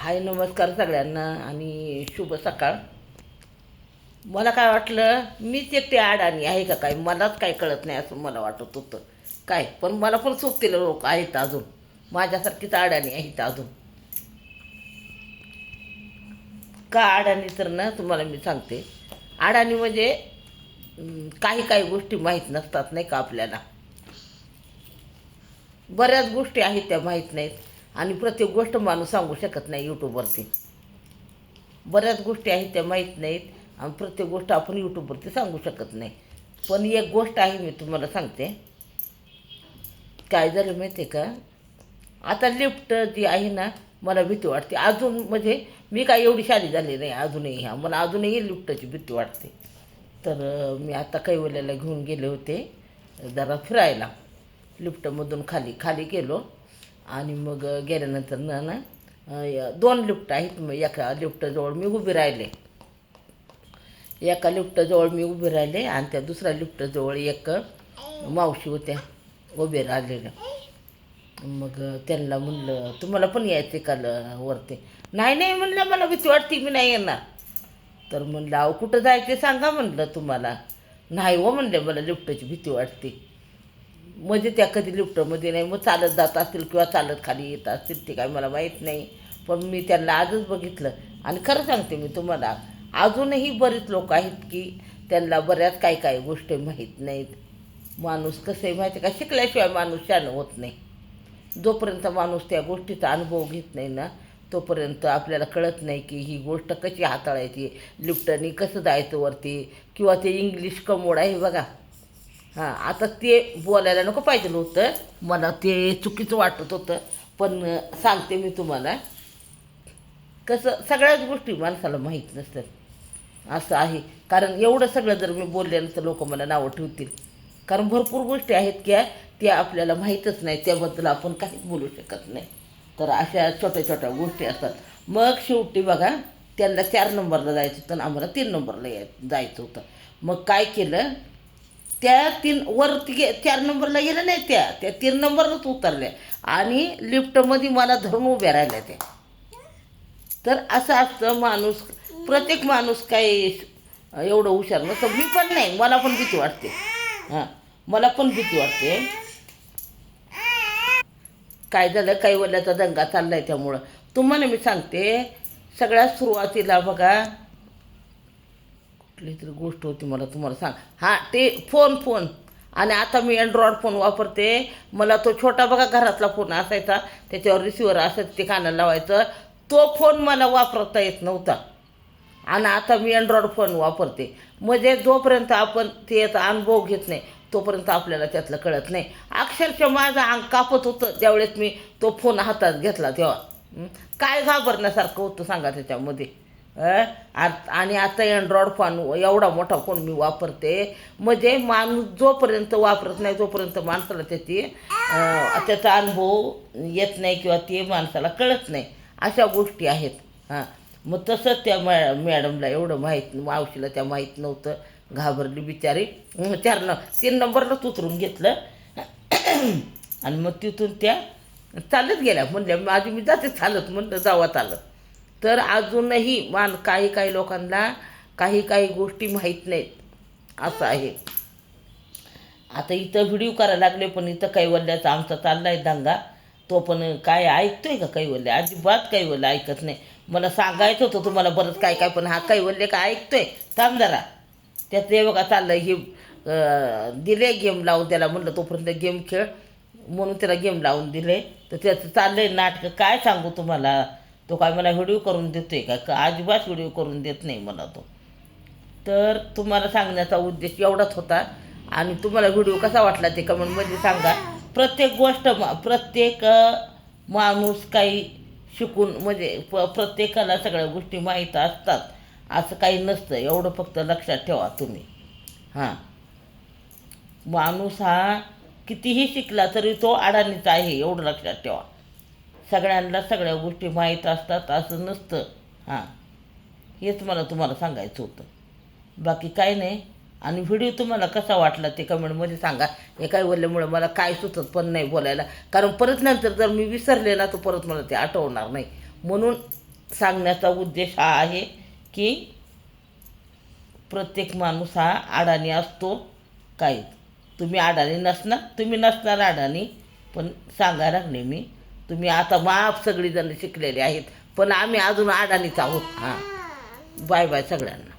हाय नमस्कार सगळ्यांना आणि शुभ सकाळ. मला काय वाटलं मीच एकटी अडाणी आहे का काय, मलाच काय कळत नाही असं मला वाटत होतं. काय पण मला पण सोबतीला लोक आहेत अजून, माझ्यासारखीच अडाणी आहेत अजून. का अडाणी तर ना तुम्हाला मी सांगते. अडाणी म्हणजे काही काही गोष्टी माहीत नसतात नाही का आपल्याला. बऱ्याच गोष्टी आहेत त्या माहीत नाहीत आणि प्रत्येक गोष्ट माणूस सांगू शकत नाही यूट्यूबवरती. बऱ्याच गोष्टी आहेत त्या माहीत नाहीत आणि प्रत्येक गोष्ट आपण यूट्यूबवरती सांगू शकत नाही. पण एक गोष्ट आहे मी तुम्हाला सांगते. काय झालं माहिती आहे का, आता लिफ्ट जी आहे ना, मला भीती वाटते अजून. म्हणजे मी काय एवढी शादी झाली नाही अजूनही, ह्या मला अजूनही लिफ्टची भीती वाटते. तर मी आता कैवल्याला घेऊन गेले होते जरा फिरायला. लिफ्टमधून खाली खाली गेलो आणि मग गेल्यानंतर ना दोन लिफ्ट आहेत. मग एका लिफ्टजवळ मी उभी राहिले, एका लिफ्टजवळ मी उभे राहिले आणि त्या दुसऱ्या लिफ्टजवळ एक मावशी होत्या उभे राहिलेल्या. मग त्यांना म्हणलं तुम्हाला पण यायचे का वरती. नाही नाही म्हणलं, मला भीती वाटते, मी नाही येणार. तर म्हणलं अहो कुठं जायचे सांगा म्हणलं तुम्हाला. नाही हो म्हणले, मला लिफ्टची भीती वाटते. म्हणजे त्या कधी लिफ्टमध्ये नाही, मग चालत जात असतील किंवा चालत खाली येत असतील, ते काय मला माहीत नाही. पण मी त्यांना आजच बघितलं आणि खरं सांगते मी तुम्हाला, अजूनही बरेच लोक आहेत की त्यांना बऱ्याच काही काही गोष्टी माहीत नाहीत. माणूस कसं आहे माहिती आहे का, शिकल्याशिवाय माणूस शहाणं होत नाही. जोपर्यंत माणूस त्या गोष्टीचा अनुभव घेत नाही ना, तोपर्यंत आपल्याला कळत नाही की ही गोष्ट कशी हाताळायची, लिफ्टनी कसं जायचं वरती, किंवा ते इंग्लिश कमोड आहे बघा. हां, आता ते बोलायला नको पाहिजे होतं, मला ते चुकीचं वाटत होतं. पण सांगते मी तुम्हाला, कसं सगळ्याच गोष्टी माणसाला माहीत नसतात असं आहे. कारण एवढं सगळं जर मी बोलल्यानंतर लोक मला नावं ठेवतील. कारण भरपूर गोष्टी आहेत की त्या आपल्याला माहीतच नाही, त्याबद्दल आपण काहीच बोलू शकत नाही. तर अशा छोट्या छोट्या गोष्टी असतात. मग शेवटी बघा, त्यांना 4 नंबरला जायचं होतं आणि आम्हाला 3 नंबरला जायचं होतं. मग काय केलं, त्या 4 नंबरला गेल्या नाही, त्या त्या 3 नंबरलाच उतरल्या आणि लिफ्टमध्ये मला धरून उभ्या राहिल्या त्या. तर असं असतं माणूस, प्रत्येक माणूस काही एवढं हुशार नसतं. मी पण नाही, मला पण भीती वाटते. हां, मला पण भीती वाटते. काय झालं, कैवल्याचा दंगा चाललाय त्यामुळं तुम्हाला मी सांगते. सगळ्यात सुरुवातीला बघा, कुठली तरी गोष्ट होती मला तुम्हाला सांग. हां, ते फोन फोन आणि आता मी अँड्रॉइड फोन वापरते. मला तो छोटा बघा घरातला फोन असायचा, त्याच्यावर रिसिवर असायचं, ते कानाला लावायचं. तो फोन मला वापरता येत नव्हता आणि आता मी अँड्रॉइड फोन वापरते. म्हणजे जोपर्यंत आपण त्याचा अनुभव घेत नाही तोपर्यंत आपल्याला त्यातलं कळत नाही. अक्षरशः माझं अंग कापत होतं ज्यावेळेस मी तो फोन हातात घेतला तेव्हा. काय घाबरण्यासारखं होतं सांगा त्याच्यामध्ये. आणि आता अँड्रॉइड फोन, एवढा मोठा फोन मी वापरते. म्हणजे माणूस जोपर्यंत वापरत नाही तोपर्यंत माणसाला त्याचा अनुभव येत नाही किंवा ते माणसाला कळत नाही. अशा गोष्टी आहेत. हां, मग तसंच त्या मॅडमला एवढं माहीत, मावशीला त्या माहीत नव्हतं. घाबरली बिचारी. 3 नंबरलाच उतरून घेतलं आणि मग तिथून त्या चालत गेल्या. म्हणल्या माझी मी जाते चालत, म्हणलं जावा चालत. तर अजूनही काही काही लोकांना काही काही गोष्टी माहीत नाहीत असं आहे. आता इथं व्हिडिओ करायला लागले, पण इथं कैवल्याचा आमचा चालला आहे दंगा. तो पण काय ऐकतोय का कैवल्य? अजिबात कैवल्य ऐकत नाही. मला सांगायचं होतं तुम्हाला बरंच काय काय, पण हा कैवल्य काय ऐकतोय? थांब जरा. त्याचं हे बघा चाललंय, हे दिले गेम लावून त्याला, म्हणलं तोपर्यंत गेम खेळ म्हणून त्याला गेम लावून दिले. तर त्याचं चाललंय नाटकं, काय सांगू तुम्हाला. तो काय मला व्हिडिओ करून देतोय का? अजिबात व्हिडिओ करून देत नाही मला तो. तर तुम्हाला सांगण्याचा उद्देश एवढाच होता. आणि तुम्हाला व्हिडिओ कसा वाटला ते कमेंटमध्ये सांगा. प्रत्येक गोष्ट प्रत्येक माणूस काही शिकून, म्हणजे प्रत्येकाला सगळ्या गोष्टी माहीत असतात असं काही नसतं, एवढं फक्त लक्षात ठेवा तुम्ही. हां, माणूस हा कितीही शिकला तरी तो अडाणीचा आहे, एवढं लक्षात ठेवा. सगळ्यांना सगळ्या गोष्टी माहीत असतात असं नसतं. हां, हेच मला तुम्हाला सांगायचं होतं, बाकी काय नाही. आणि व्हिडिओ तुम्हाला कसा वाटला ते कमेंटमध्ये सांगा. हे काय बोलल्यामुळं मला काय सुचत पण नाही बोलायला, कारण परत नंतर जर मी विसरले ना तर परत मला ते आठवणार नाही. म्हणून सांगण्याचा उद्देश हा आहे की प्रत्येक माणूस हा अडाणी असतो. काय तुम्ही अडाणी नसणार, तुम्ही नसणार अडाणी, पण सांगायला लागले मी, तुम्ही आता माप सगळीजण शिकलेले आहेत, पण आम्ही अजून अडाणीच आहोत. हां, बाय बाय सगळ्यांना.